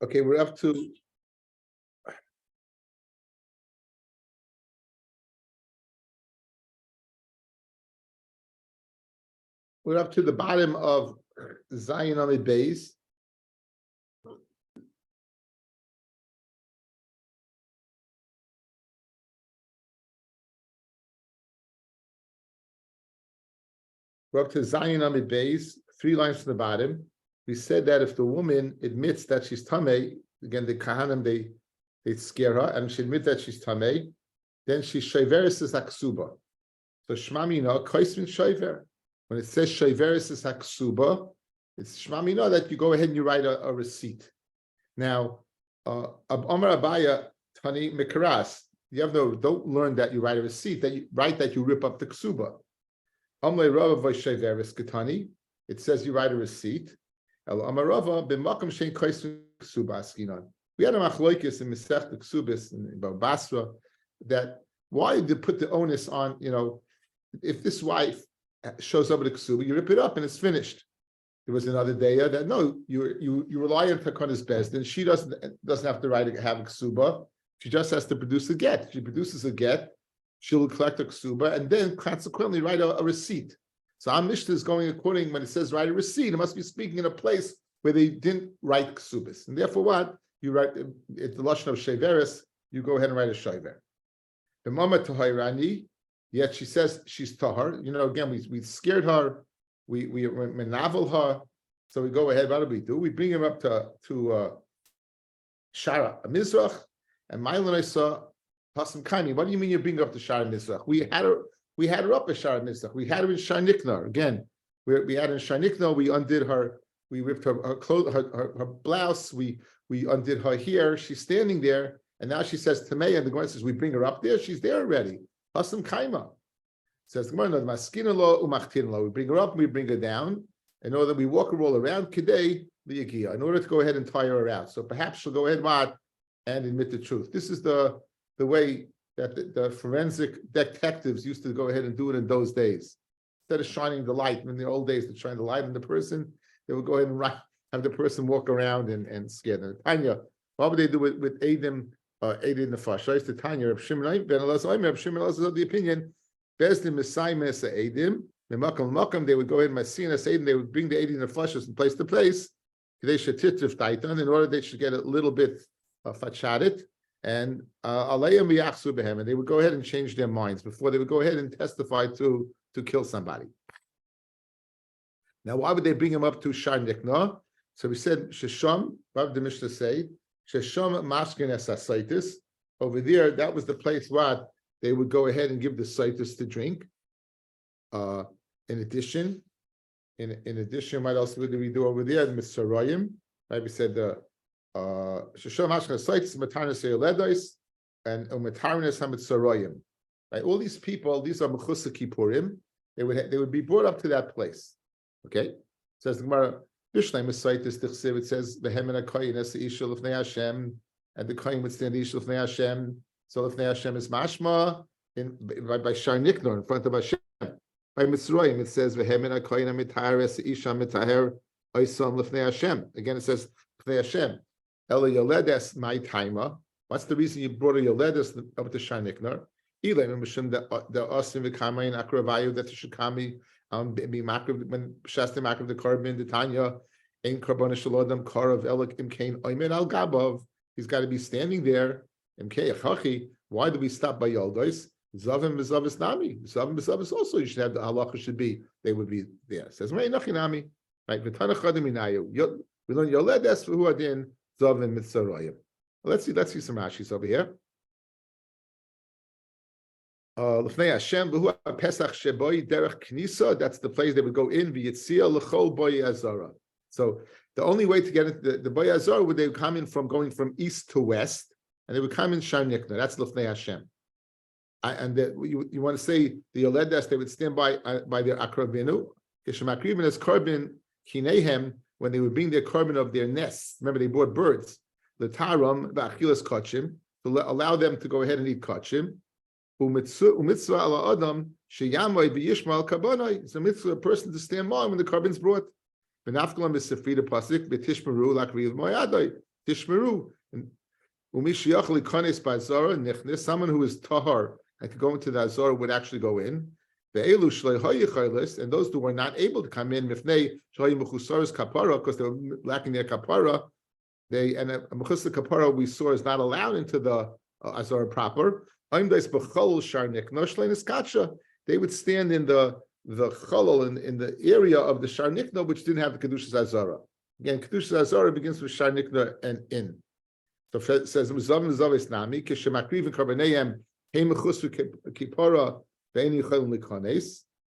Okay, we're up to the bottom of Zion Amid Beis. We're up to Zion Amid Beis, 3 lines from the bottom. We said that if the woman admits that she's tamei, again the kahanim they scare her, and she admits that she's tamei, then she shoiveris is aksuba. So shmamina kaismin shoiver. When it says shoiveris is aksuba, it's shmamina that you go ahead and you write a receipt. Now, Amar Abaya Tani Mikaras, you have don't learn that you write a receipt, that you write that you rip up the ksuba. Amle Rava v'shoiveris ketani, it says you write a receipt. El Amar Rava b'makam shein kaismin ksuba askinan. We had a machloikis in Masech Ksubis in Basra that why did they put the onus on, if this wife shows up at a ksuba, you rip it up and it's finished. There was another day that no, you rely on Takona's best, and she doesn't have to have a ksuba. She just has to produce a get. She produces a get, she'll collect a ksuba, and then consequently write a receipt. So our Mishnah is going according, when it says write a receipt, it must be speaking in a place where they didn't write ksubas. And therefore what? You write, it's the lashon of sheveris, you go ahead and write a shever. The mama tahayrani, yet she says she's tahar. Again, we scared her, we menavel her, so we go ahead, what do? We bring him up to Shara Mizrach, and Mailan I saw Hasam Kaimi. What do you mean you bring her up to Shara Mizrach? We had her up at Shara Mizrach. We had her in Sharniknar. Again, we had her in Sharniknar, we undid her, we ripped her clothes, her blouse, we undid her hair, she's standing there, and now she says Tamei, and the Gemara says, we bring her up there, she's there already. Hasam Kaima. Says the Gemara, Maskinalo umachtinalo. We bring her up and we bring her down, in order that we walk her all around, Kidei liyagia, in order to go ahead and tie her out. So perhaps she'll go ahead and admit the truth. This is the way that the forensic detectives used to go ahead and do it in those days. Instead of shining the light, in the old days, to shine the light on the person, they would go ahead and have the person walk around and scare them. Tanya, what would they do with Eidim Nefesh? I used to Tanya, Reb Shimon ben Elazar, Reb Shimon Elazar of the opinion, Bezdin Messiah Mesa Eidim, Makam, they would go ahead and Messinas Eidim, they would bring the Eidim Nefesh from place to place, they should titrif taitan, in order they should get a little bit fachadet, and alayim v'yachsu behem, and they would go ahead and change their minds before they would go ahead and testify to kill somebody. Now, why would they bring him up to Shar Nikna? So we said Shesham. What did the Mishnah say? Shesham mashkin es asaitis. Over there, that was the place where they would go ahead and give the saitis to drink. In addition, what else would we do over there? The Mitzrayim. Right? We said the Shesham mashkin asaitis, matarnes yoledos, and matarnes hamitzrayim. Right? All these people, these are mechusa kippurim. They would be brought up to that place. Okay, it says the Gemara. It says v'hemen hakoyin es isha l'fnei Hashem, and the koyin would stand isha l'fnei Hashem. So l'fnei Hashem is mashma by Shar Niknor in front of Hashem. By Mitzrayim it says v'hemen hakoyin amitaher es isha mitaher oisam l'fnei Hashem. Again it says l'fnei Hashem. Ela yoledes my timer. What's the reason you brought a yoledes up to Shar Niknor? Ilay mishum the osim v'kamayin akravayu that shukami. Be makriv when shastim makriv the korban the Tanya ein korban shalodam karav elik imkain oimen al gabav. He's got to be standing there. Imkei achachi. Why do we stop by yoldos? Zavim bezavis nami. Zavim bezavis also. You should have the halacha should be. They would be there. It says mei nachinami. Right. V'tana chadim inayu. We learn yoledes who adin zavim mitzarayim. Let's see some Rashis over here. L'fnei Hashem v'hu Pesach sheboi derech knisa. That's the place they would go in. V'yitzia l'chol boi azara. So the only way to get into the boi azara would they come in from going from east to west, and they would come in Shar Nikna. That's l'fnei Hashem. And you want to say the yoledas, they would stand by their akrabinu. Kishemakriven as korban kinehem, when they would bring their korban of their nests. Remember they brought birds. L'taram v'achilas kachim, to allow them to go ahead and eat kachim. It's a mitzvah, a person to stand by when the carbon's brought. Tishmeru. Someone who is tahar and could go into the Azor would actually go in. And those who were not able to come in, because they were lacking their kapara, and a mechusar kapara we saw is not allowed into the Azor proper. They would stand in the chalal in the area of the sharnikna which didn't have the kedushas Azara. Again, kedushas Azara begins with sharnikna and in. So it says,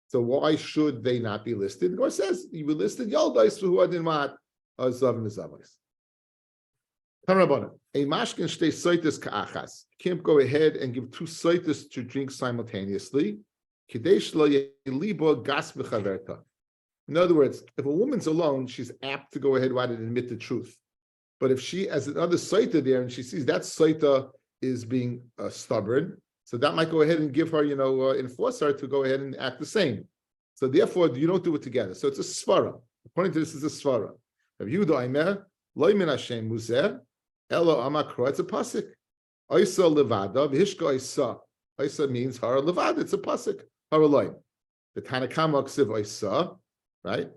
so why should they not be listed? Or says you were listed Yaldais who are in what a mashkin stay soitis ka'achas. You can't go ahead and give two soitis to drink simultaneously. In other words, if a woman's alone, she's apt to go ahead and admit the truth. But if she has another Sotah there and she sees that Sotah is being stubborn, so that might go ahead and give her, enforce her to go ahead and act the same. So therefore, you don't do it together. So it's a svara. According to this, is a svara. If you do Aimer, loimin Hashem muzer, elo amakro, it's a pasuk. Oisa levada, v'hishka oisa. Oisa means har levada, it's a pasuk. Har loim. The Tanakama ksiv oisa, right?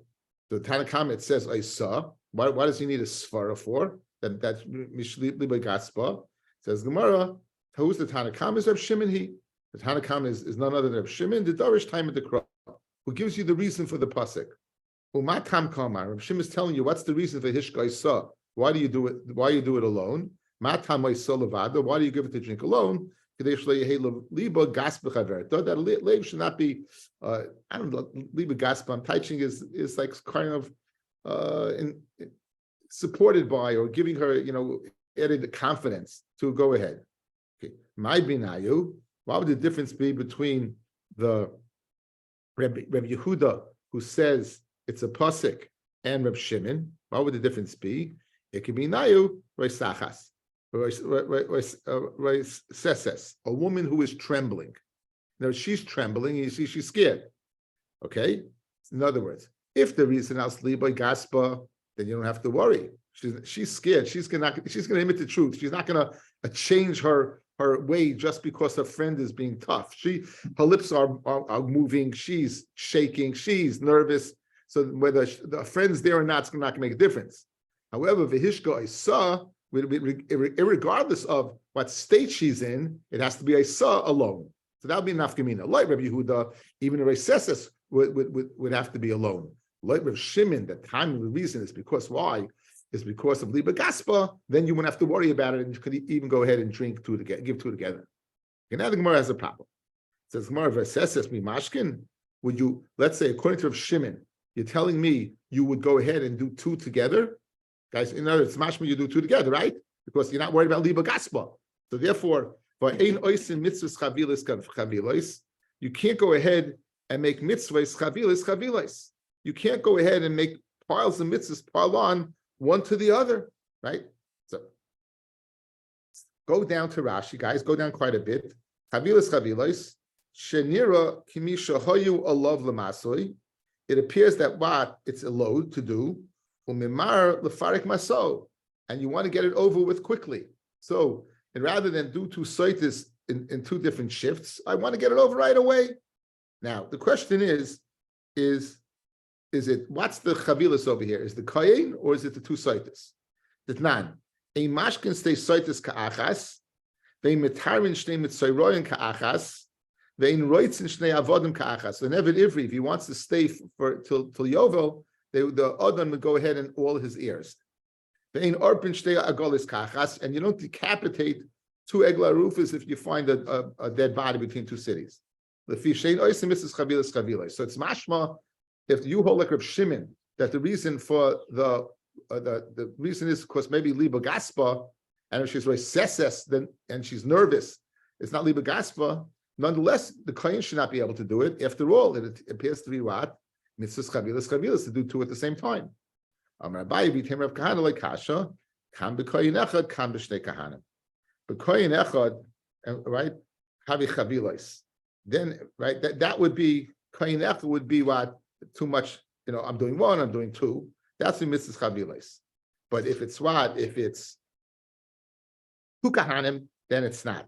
The Tanakama, it says oisa. Why does he need a svara for? That's mishli gaspa. Says Gemara, who's the Tanakam is Reb Shimon he. The Tanakam is none other than Reb Shimon, the Darish time of the crop, who gives you the reason for the pasuk. Umatam kamar. Reb Shimon is telling you what's the reason for Hishka Isa. Why do you do it? Why you do it alone? Matam Isa levada. Why do you give it to drink alone? Liba gaspa chaverta. That leib should not be. I don't know. Liba gaspa. I'm teaching is like kind of supported by or giving her, added the confidence to go ahead. Okay, my binayu. What would the difference be between the Rabbi Yehuda who says it's a pasuk and Reb Shimon? What would the difference be? It could be nayu roisachas, roiseses, a woman who is trembling. Now she's trembling. You see, she's scared. Okay. In other words, if the reason else liba gaspa, then you don't have to worry. She's scared. She's gonna admit the truth. She's not gonna change her way just because her friend is being tough. Her lips are moving. She's shaking. She's nervous. So whether the friend's there or not, it's not gonna make a difference. However, v'hishka isa, regardless of what state she's in, it has to be isa alone. So that would be nafkamina. Like Rabbi Yehuda, even a reseses would have to be alone. Like Rav Shimon, the time of the reason is because why? Is because of Liba Gaspa, then you wouldn't have to worry about it, and you could even go ahead and drink two together, give two together. And now the Gemara has a problem. It says Gemara verses me mashkin. Would you, let's say, according to Rav Shimon, you're telling me you would go ahead and do two together? Guys, in other words, mashma, you do two together, right? Because you're not worried about Liba Gaspa. So therefore, you can't go ahead and make mitzvahs chavilas. You can't go ahead and make piles of mitzvahs pile on one to the other, right? So go down to Rashi, guys. Go down quite a bit. Chavilas, shenira kimisha hoyu alav lemasoy. It appears that what it's a load to do, umimar lefarik maso, and you want to get it over with quickly. So, and rather than do two soitis in two different shifts, I want to get it over right away. Now the question is it, what's the chavilas over here? Is the kayin or is it the two soitis? The tnan. A mashkin stay soitis ka'achas, vein metarin shnei mitzayroyin ka'achas, vein roitzin shnei avodim ka'achas. So Nevid Ivri, if he wants to stay till Yovel, the Adon would go ahead and all his ears. Vein arpin shnei agolis ka'achas, and you don't decapitate two egla rufus if you find a dead body between two cities. So it's mashma. If you hold like Reb Shimon, that the reason for the reason is because maybe Liba Gaspa, and if she's seses, then and she's nervous, it's not Liba Gaspa. Nonetheless, the Kohen should not be able to do it. After all, it appears to be what? Mitzvahs chavilas to do two at the same time. Rabbi became Rav Kahana like Kasha, kam b'koyin echad, kam b'shnei kahanim. B'koyin echad, right? Havi chavilas. Then, right, that would be koyin echad would be what? Too much, I'm doing one, I'm doing two. That's the mitzvahs chavilas. But if it's what? If it's Two kahanim, then it's not.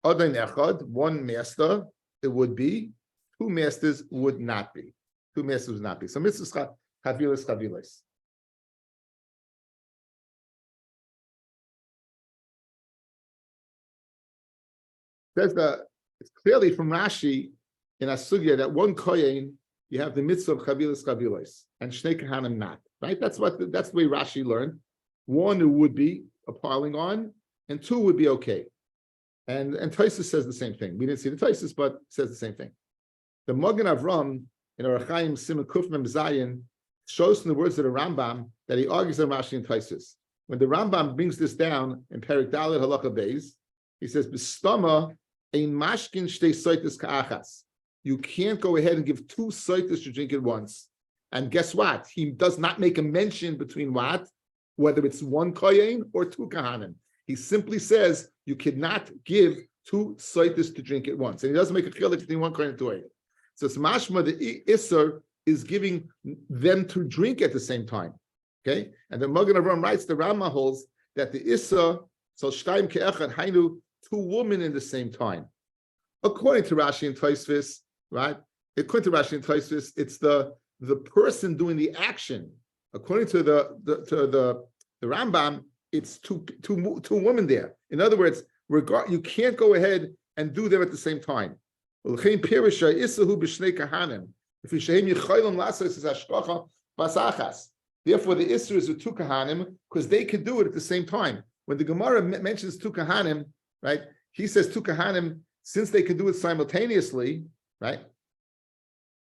Adain echad, one master, it would be. Two masters would not be. Two masters would not be. So mitzvahs chavilas chavilas. There's it's clearly from Rashi in Asugya that one kohen you have the mitzvah of chavilas chavilas and shnei kahanim not. Right? That's the way Rashi learned. One would be a piling on, and two would be okay. And Tosfos says the same thing. We didn't see the Tosfos, but says the same thing. The Magen Avram in Orachaim Siman Kuf Mem Zayin shows from the words of the Rambam that he argues on Rashi and Tosfos. When the Rambam brings this down in Perek Dalet Halacha Beis, he says, "B'stama ein mashkin shtei soitis ka'achas." You can't go ahead and give two soitis to drink at once. And guess what? He does not make a mention between what, whether it's one kohen or two kahanim. He simply says you cannot give two soitis to drink at once, and he doesn't make a chilek between one kohen and two kohen. So it's mashma the isser is giving them to drink at the same time. Okay, and the Magen Avram writes the Rama holds that the isser so shtaim ke'echad hainu, two women in the same time. According to Rashi and Tosfos, right? According to Rashi and Tosfos, it's the person doing the action. According to the Rambam, it's two women there. In other words, you can't go ahead and do them at the same time. Therefore, the Isser is with two kahanim because they can do it at the same time. When the Gemara mentions two kahanim, right? He says two kahanim since they can do it simultaneously, right?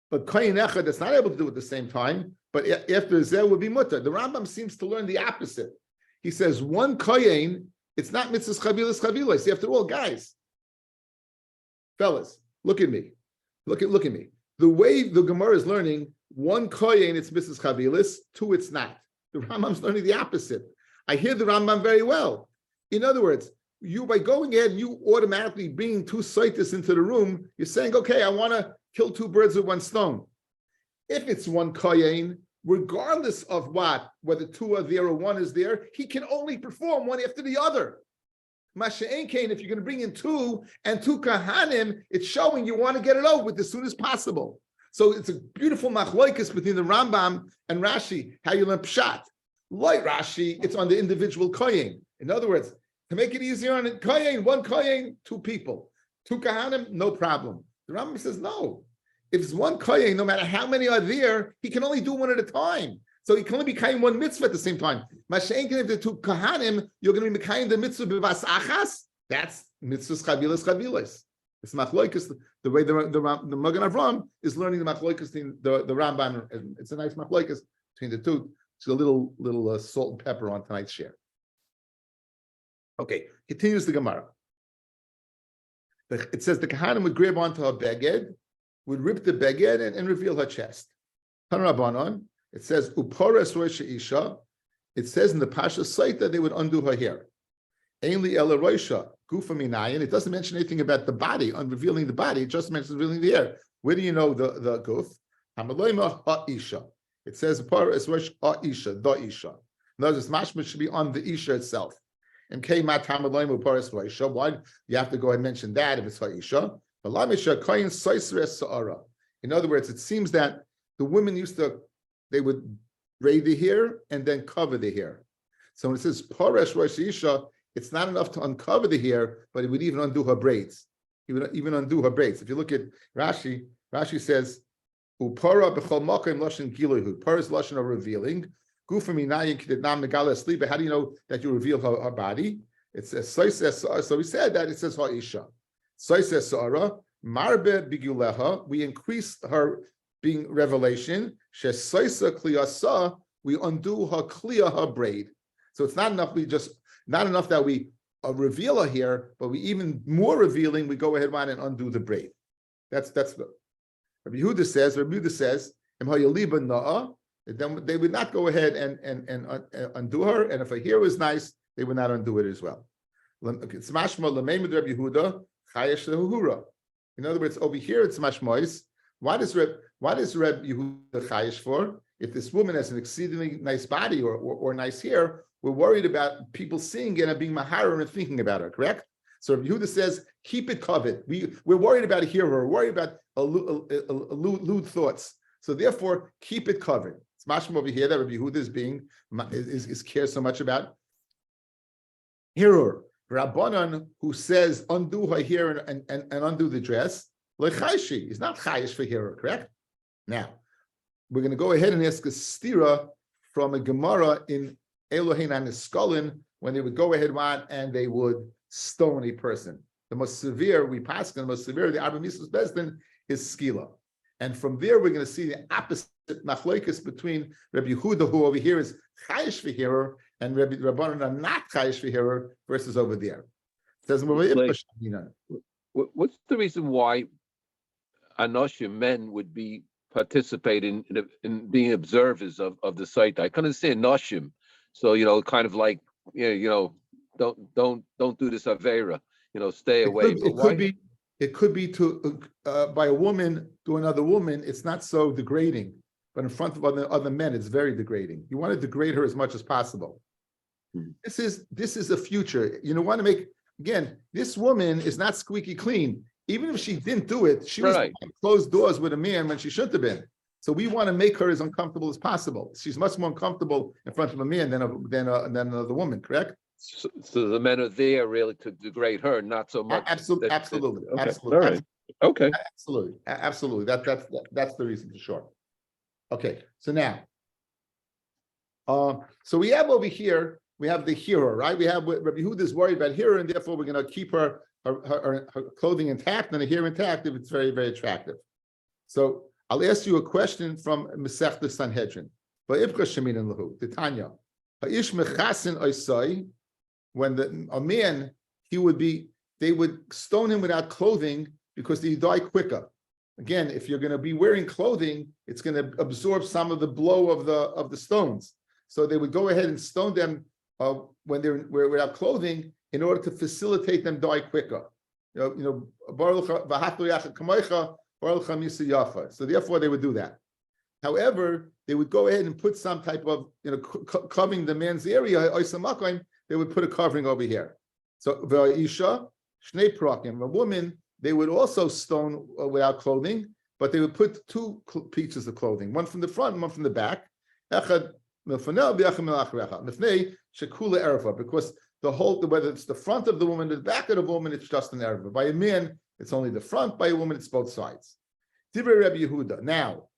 But kohen echad that's not able to do it at the same time, but after zeh would be mutter. The Rambam seems to learn the opposite. He says one kohen, it's not mitzvahs chavilas chavilas. After all, guys, fellas, look at me. Look at me. The way the Gemara is learning, one kohen, it's mitzvahs chavilas, two, it's not. The Rambam's learning the opposite. I hear the Rambam very well. In other words, you by going ahead, you automatically bringing two soitis into the room, you're saying, okay, I want to kill two birds with one stone. If it's one kohen, regardless of what, whether two are there or one is there, he can only perform one after the other. Masha'en kain, if you're going to bring in two and two kahanim, it's showing you want to get it over with as soon as possible. So it's a beautiful machloikus between the Rambam and Rashi, how you learn pshat. Like Rashi, it's on the individual kohen. In other words, to make it easier on kohen, one kohen, two people. Two kahanim, no problem. The Rambam says no. If it's one kohen, no matter how many are there, he can only do one at a time. So he can only be kayin one mitzvah at the same time. Masha'en if the two kahanim, you're going to be kayin the mitzvah b'vas achas. That's mitzvahs chavilas chavilas. It's machloikus. The way the Magen Avram is learning the machloikus, the Rambam. It's a nice machloikus between the two. It's a little salt and pepper on tonight's share. Okay, continues the Gemara. It says the kahanim would grab onto her beged, would rip the beged and reveal her chest. Tanrabanon, it says upores roisha isha. It says in the Pasha Sotah they would undo her hair. Ainli ela roisha gufa minayin. It doesn't mention anything about the body, on revealing the body. It just mentions revealing the hair. Where do you know the guf? Hamaloima ha isha. It says upores roisha ha isha, the isha. In other words, mashma should be on the isha itself. And why you have to go ahead and mention that if it's ha'isha? In other words, it seems that the women they would braid the hair and then cover the hair. So when it says paresh rosh isha, it's not enough to uncover the hair, but it would even undo her braids. It would even undo her braids. If you look at Rashi says, upara b'chol makom lashon giluhu. Para is lashon of revealing. How do you know that you reveal her body? It says so we said that it says ha'isha. Marbe biguleha, we increase her being revelation. We undo her kliya, her braid. So it's not enough that we reveal her here, but we even more revealing, we go ahead and undo the braid. That's the Rabbi Yehuda says, then they would not go ahead and undo her, and if her hair was nice, they would not undo it as well. It's mashma l'meimed Rabbi Yehuda chayesh lehuhura. In other words, over here it's mashmois. Why does Rabbi Yehuda chayesh for? If this woman has an exceedingly nice body or nice hair, we're worried about people seeing it and being maharer and thinking about her, correct? So Rabbi Yehuda says, keep it covered. We're worried about a hero, we're worried about lewd thoughts. So therefore, keep it covered. It's mashma over here that Rabbi Yehuda is cares so much about hero. Rabbanan, who says undo her hair and undo the dress, lechayshi is not chayish for hero, correct? Now, we're going to go ahead and ask a stira from a Gemara in Elohein and Eskolin when they would go ahead and they would stone a person. The most severe, the most severe, the Arba Mitzvahs Bezdin is skila. And from there, we're going to see the opposite machlokes between Rabbi Yehuda, who over here is chayish v'hirer, and Rabbi Rabbanan are not chayish v'hirer, versus over there. It says, what's the reason why Anoshim men would be participating in being observers of the Sotah? I can understand Noshim, so kind of like don't do this avera, stay away. It could be to by a woman to another woman. It's not so degrading, but in front of other men, it's very degrading. You want to degrade her as much as possible. This is a future. Want to make again. This woman is not squeaky clean. Even if she didn't do it, she was behind closed doors with a man when she shouldn't have been. So we want to make her as uncomfortable as possible. She's much more uncomfortable in front of a man than another woman. Correct? So the men are there really to degrade her, not so much. Absolutely. Okay. Absolutely. All right. Okay. Absolutely. That's the reason for sure. Okay. So now, so we have over here, we have the hero, right? We have Rabbi Yehuda is worried about hero, and therefore we're going to keep her clothing intact and her hair intact if it's very, very attractive. So I'll ask you a question from Masechta Sanhedrin. When a man, they would stone him without clothing because he die quicker. Again, if you're going to be wearing clothing, it's going to absorb some of the blow of the stones. So they would go ahead and stone them when they're without clothing in order to facilitate them die quicker. So therefore they would do that. However, they would go ahead and put some type of covering the man's area. They would put a covering over here. So v'isha shnei prakim, a woman, they would also stone without clothing, but they would put two pieces of clothing, one from the front and one from the back. Because whether it's the front of the woman or the back of the woman, it's just an erva. By a man, it's only the front. By a woman, it's both sides. Divrei Rabbi Yehuda. Now,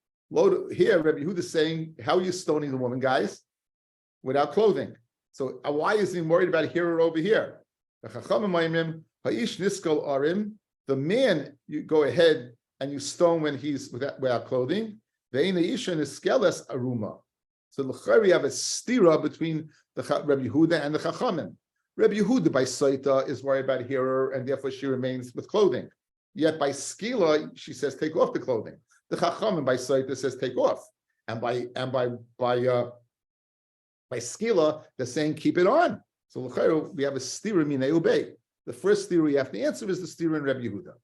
here Rabbi Yehuda is saying, how are you stoning the woman, guys? Without clothing. So why is he worried about here or over here? The man, you go ahead and you stone when he's without clothing. So we have a stira between the Rabbi Yehuda and the Chachamim. Rabbi Yehuda by Sotah is worried about hearer, and therefore she remains with clothing. Yet by Skila, she says take off the clothing. The Chachamim by Sotah says take off, and by Skila they're saying keep it on. So we have a stira minei ubei. The first stira you have to answer is the stira in Rabbi Yehuda.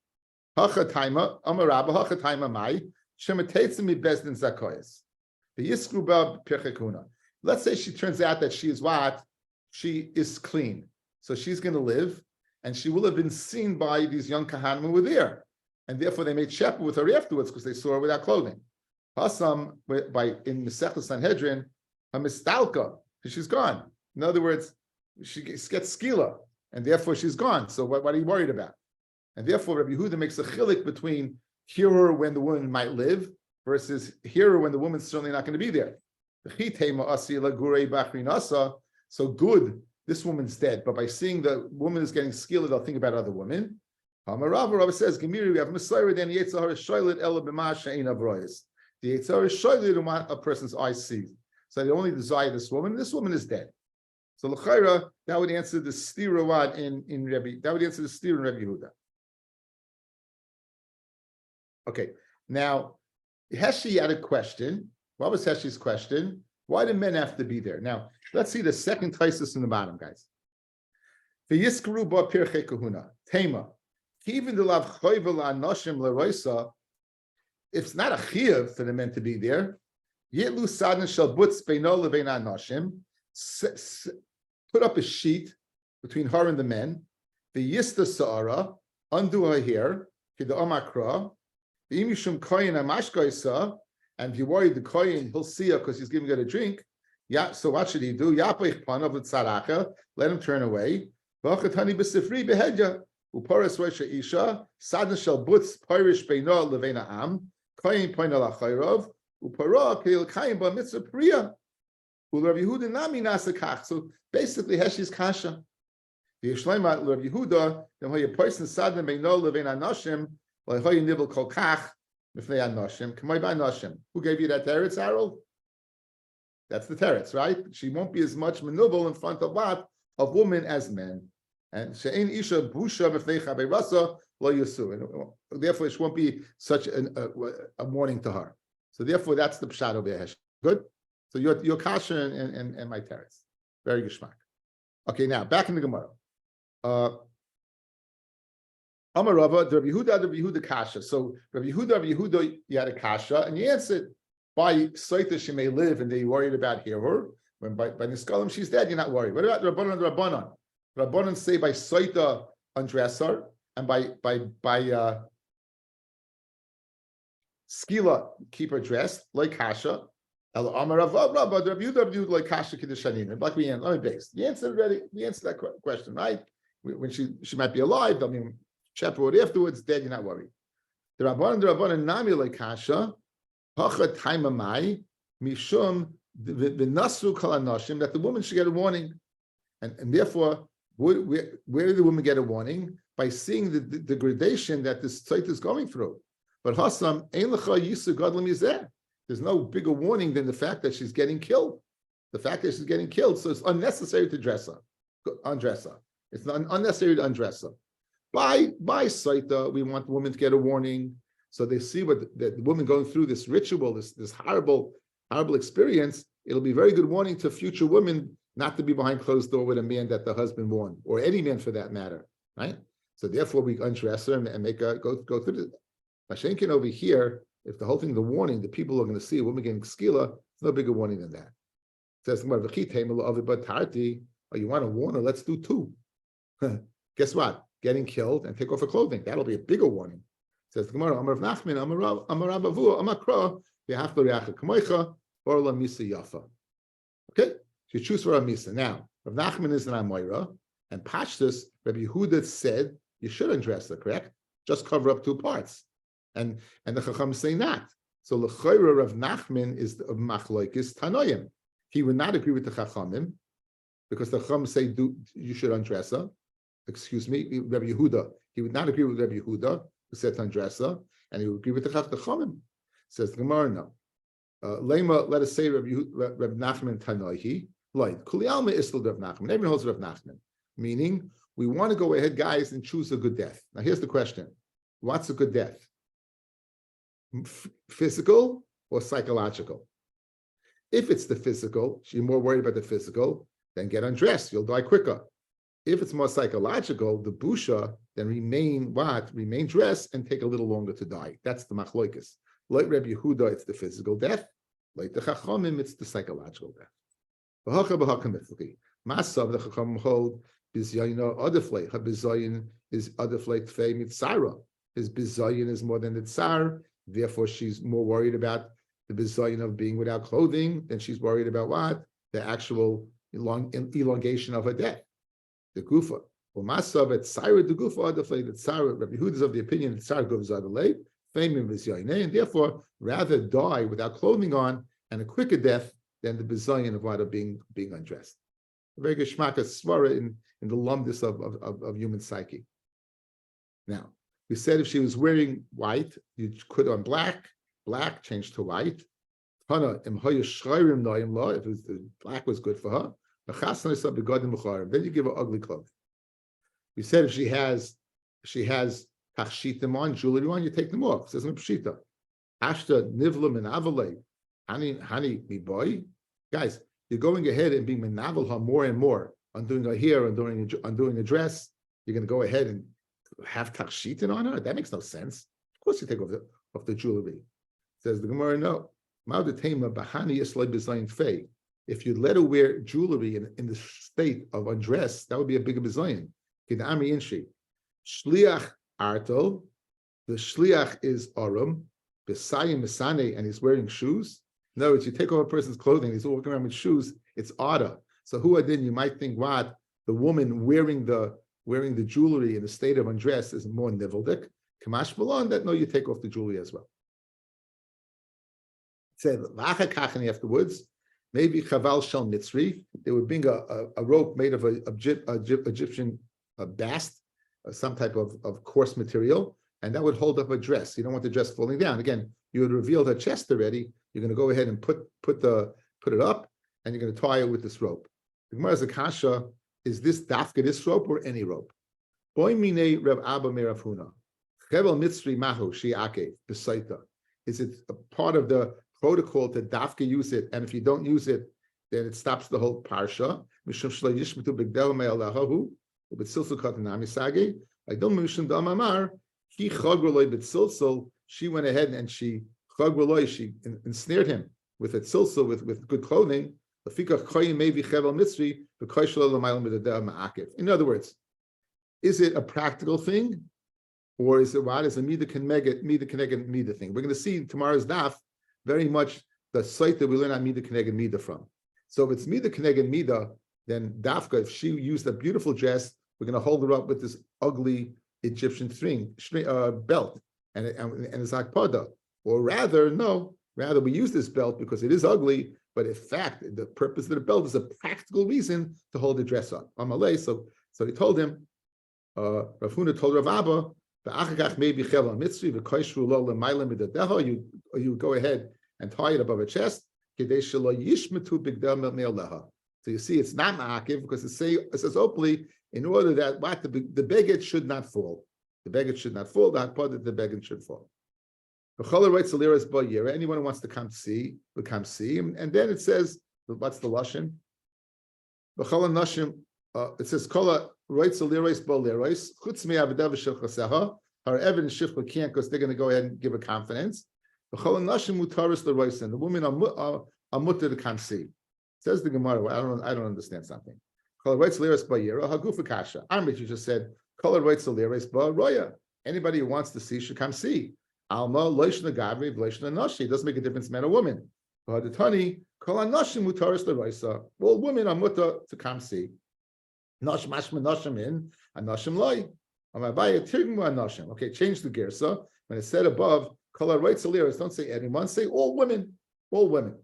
Hachataima Amar Rabba Hachataima Mai Shematetzim mi Bezdin Zakoyas. Let's say she turns out that she is what? She is clean. So she's going to live, and she will have been seen by these young Kahanim who were there. And therefore they made shepherd with her afterwards because they saw her without clothing. Hasam, in Masechta Sanhedrin, a mistalka, she's gone. In other words, she gets skila, and therefore she's gone. So what are you worried about? And therefore Rabbi Yehuda makes a chilik between hearer when the woman might live versus hearer when the woman's certainly not going to be there. So good, this woman's dead, but by seeing the woman is getting skilled, they'll think about other women. Rabbi says, Gemiri, we have Messiah, then Yetzirah Shoylet Ela B'ma She'ena Broyes. The Yetzirah Shoylet what a person's eyes see. So they only desire this woman is dead. So L'chaira, that would answer the stira what in Rabbi, that would answer the stira in Rabbi Yehuda. Okay, now Heshi had a question. What was Heshi's question? Why do men have to be there? Now, let's see the second thesis in the bottom, guys. V'yiskru ba pirchei kahuna. Tema. Even the lav choyvel anoshim leroisa, it's not a chiyuv for the men to be there. Yitlu sadin shel butz beino levein anoshim. put up a sheet between her and the men, the Yista Sa'ara, undo her hair, the Amakra, the Imishum Koyin Amashkaisa, and if you worry the Koyin, he'll see her because he's giving her a drink. Yeah, so what should he do? Yapich Panav Tzaracha, let him turn away. V'achatani b'sifri behedya, uparas roisha isha, sadna shel butz pirish beino levena am, koyin poina lachayrov, upara keil kayim ba mitzvah priya. Ulav Yehuda nami nasakach. So basically, Heshi's kasha. The Yishleimat Ulav Yehuda, then hoye person sadna beino levena nashim, like hoye nivel kol kach, mifnei anoshim, k'may ba anoshim. Who gave you that teretz, Harold? That's the teretz, right? She won't be as much maneuver in front of what? Of women as men. And she'ein isha busha mifnei chaberasa lo yusu. Therefore, it won't be such a warning to her. So therefore, that's the pshat over here. Good? So your kasha and my teretz. Very geschmack. Okay, now, back in the Gemara. Amar Rava, the Rabbi Yehuda kasha. So Rabbi Yehuda, you had a kasha, and you answered, by Sotah she may live, and they worried about her. When by Niskalim she's dead, you're not worried. What about Rabbanan and Rabbanan? Rabbanan say by Sotah undress her, and by Skila keep her dressed like Kasha. El Amar Rabba Rabbi Yehuda like Kasha Kiddushanin. Like we let me base. You answered already. We answered that question, right? When she might be alive, I mean, chaperone afterwards, dead, you're not worried. The Rabbanan Nami like Kasha. That the woman should get a warning, and therefore, where did the woman get a warning? By seeing the degradation that this site is going through. But Hassam, there's no bigger warning than the fact that she's getting killed. The fact that she's getting killed, so it's unnecessary to undress her. It's unnecessary to undress her. By Sotah, we want the woman to get a warning. So they see what the woman going through this ritual, this horrible experience. It'll be very good warning to future women not to be behind closed door with a man that the husband warned, or any man for that matter, right? So therefore, we undress her and make her go through this. Mashenkin over here, if the whole thing, the warning, the people are going to see a woman getting skila, it's no bigger warning than that. It says, oh, you want to warn her? Let's do two. Guess what? Getting killed and take off her clothing. That'll be a bigger warning. Says the Gemara, Amar Nachman, Amar Abavu, Amakra, Behalf Reacha Kamoicha, or La Misa Yafa. Okay, so you choose for a Misa. Now, Rav Nachman is an Amoira, and Pashtus, Rabbi Yehuda said you should undress her, correct? Just cover up two parts. And the Chacham say not. So L'choira Rav Nachman is of Machloikis Tanoim. He would not agree with the Chachamim, because the Chacham say you should undress her. Excuse me, Rabbi Yehuda. He would not agree with Rabbi Yehuda, who said to undress her, and he would agree with the Chachamim. Says the Gemara, no. Lema, let us say Rabbi Nachman Tanoihi, like Kulialma is still Rav Nachman. Everyone holds Rav Nachman, meaning we want to go ahead, guys, and choose a good death. Now, here's the question: what's a good death? Physical or psychological? If it's the physical, you're more worried about the physical, then get undressed. You'll die quicker. If it's more psychological, the busha, then remain dressed and take a little longer to die. That's the machloikas. Like Rabbi Yehuda, it's the physical death. Like the Chachamim, it's the psychological death. Masav, the Chachamim hold, bizyayna adeflei. Her bizayin is adeflei tfei mitzara. His bizayin is more than the tsar. Therefore, she's more worried about the bizayin of being without clothing than she's worried about what? The actual elongation of her death. The gufa. Masav at tsara the gufa adeflei. The tsar, Rabbi Yehuda is of the opinion that tsar goes adeflei. And therefore, rather die without clothing on and a quicker death than the bizayin of what of being undressed. A very good shmaka svara in the lumdus of human psyche. Now, we said if she was wearing white, you could on black, change to white. If the black was good for her, then you give her ugly clothing. We said if she has tachshitim on, jewelry on, you take them off. It says in Pshita. Ashta nivla menavale, hani mi boy. Guys, you're going ahead and being menavel her more and more, undoing her hair, undoing a dress. You're going to go ahead and have tachshitin on her? That makes no sense. Of course you take off the jewelry. Says the Gemara, no. If you let her wear jewelry in the state of undress, that would be a bigger bizayin. Kidami inshi. Shliach arto. The shliach is arum. Besayim misane, and he's wearing shoes. In other words, you take off a person's clothing, he's walking around with shoes, it's ada. So who adin, you might think what the woman wearing the jewelry in the state of undress is more niveldik. Kamash malon, that no, you take off the jewelry as well. Say afterwards, maybe chaval shel mitzri, they would bring a rope made of a Egyptian bast, some type of coarse material, and that would hold up a dress. You don't want the dress falling down. Again, you had revealed her chest already. You're going to go ahead and put it up, and you're going to tie it with this rope. The Gemara's akasha, is this dafka, this rope, or any rope? Boy mine Reb Abba Merav Huna. Chevel mitzri mahu shi'akev b'saita. Is it a part of the protocol to dafka use it, and if you don't use it, then it stops the whole parsha? Mishum shlo yishmetu b'gdel me'alahahu u'b'tzilsul katanami sage. I don't mishum damamar. He chagroloi b'tzilsul. She went ahead and she chagroloi. She ensnared him with a tzilsul with good clothing. In other words, is it a practical thing, or is it what? Is a mida keneged mida thing? We're going to see in tomorrow's daf very much the site that we learn on mida keneged mida from. So if it's mida keneged mida, then dafka, if she used a beautiful dress, we're going to hold her up with this ugly Egyptian belt and it's akpada. Or rather, we use this belt because it is ugly. But in fact, the purpose of the belt is a practical reason to hold the dress up. Amalei, so he told him, Rav Huna told Rav Abba, you go ahead and tie it above her chest. So you see, it's not ma'akiv because it says openly in order that what the beged should not fall. The beged should not fall. The hakpah the beged should fall. Anyone who wants to come see, will come see. And then it says, what's the lashon? It says, our evidence shifra can't because they're going to go ahead and give a confidence. The women are mutter to come see. Says the Gemara, I don't understand something. Amrit, you just said, anybody who wants to see should come see. Alma loishna gavri v'loishna nashi. It doesn't make a difference, man or woman. All women are mutter to come see. Nash mashma nashim in and nashim loy. Okay, change the gersa. When it's said above, kol haroitz aliris, don't say anyone, say all women. All women.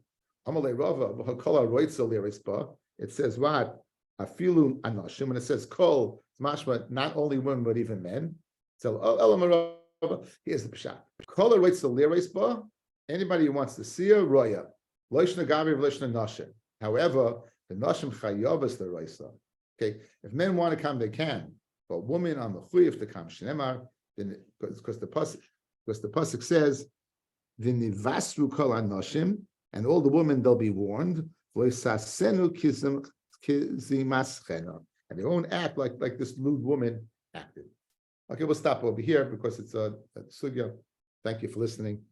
Amalei Rava kol haroitz aliris ba. It says what? Afilu anashim. When it says kol, it's mashma not only women but even men. So elamara. Here's the pshat. Caller writes the liris ba. Anybody who wants to see a roya, loishna gavi v'loishna nashim. However, the nashim chayavas the roisa. Okay, if men want to come, they can. But women are mechuyev to come. Shnemar, then because the pasuk says, "V'nivasru kol anashim," and all the women they'll be warned. V'isasenu kizimaschena, and they won't act like this lewd woman acted. Okay, we'll stop over here because it's a sugya. Thank you for listening.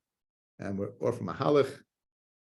And we're off from Mahalach.